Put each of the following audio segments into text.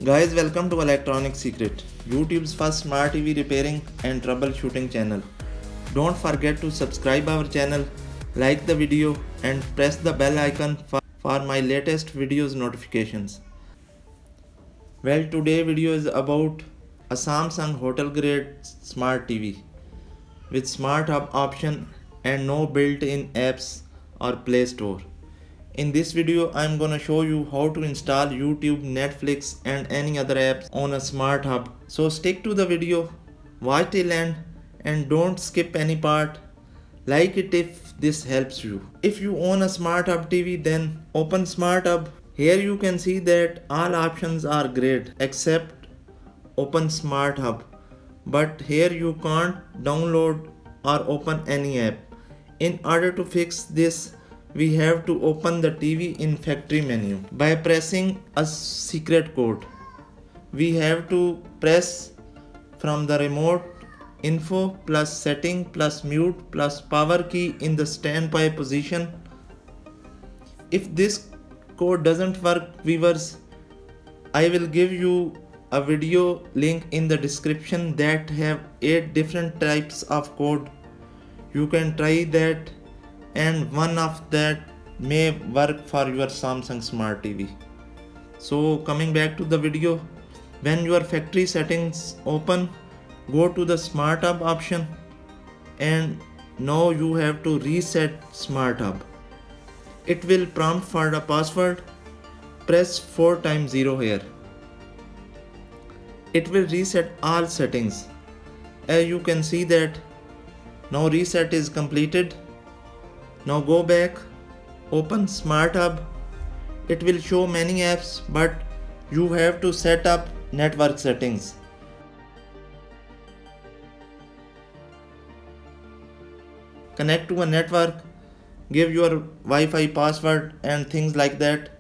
Guys, welcome to Electronic Secret, YouTube's first smart TV repairing and troubleshooting channel. Don't forget to subscribe our channel, like the video and press the bell icon for my latest videos notifications. Well, today video is about a Samsung hotel grade smart TV with smart hub option and no built-in apps or Play Store. In this video, I'm gonna show you how to install YouTube, Netflix and any other apps on a smart hub. So stick to the video, watch till end and don't skip any part. Like it if this helps you. If you own a smart hub TV, then open smart hub. Here you can see that all options are great except open smart hub. But here you can't download or open any app. In order to fix this, we have to open the TV in factory menu by pressing a secret code. We have to press from the remote info plus setting plus mute plus power key in the standby position. If this code doesn't work, viewers, I will give you a video link in the description that have 8 different types of code. You can try that and one of that may work for your Samsung Smart TV. So coming back to the video, when your factory settings open, go to the Smart Hub option and now you have to reset Smart Hub. It will prompt for the password. Press 4 times 0 here. It will reset all settings. As you can see that now reset is completed. Now go back, open Smart Hub. It will show many apps, but you have to set up network settings. Connect to a network, give your Wi-Fi password and things like that.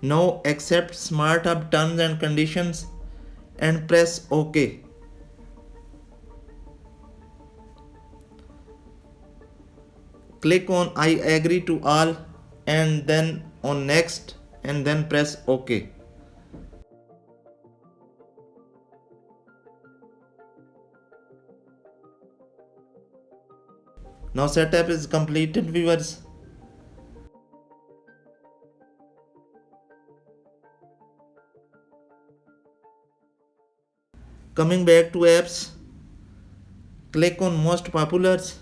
Now accept Smart Hub terms and conditions and press OK. Click on I agree to all and then on next and then press OK. Now setup is completed, viewers. Coming back to apps, click on most populars,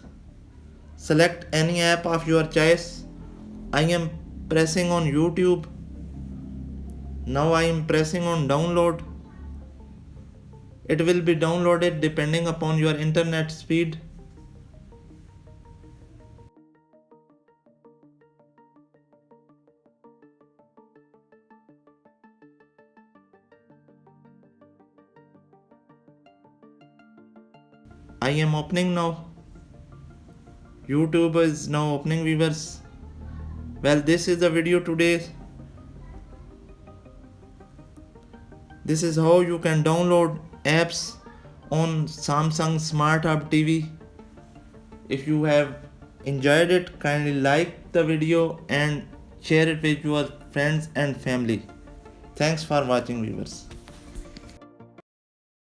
select any app of your choice. I am pressing on YouTube. Now I am pressing on download. It will be downloaded depending upon your internet speed. I am opening now. YouTube is now opening, viewers. Well, this is the video today. This is how you can download apps on Samsung Smart Hub TV. If you have enjoyed it, kindly like the video and share it with your friends and family. Thanks for watching, viewers.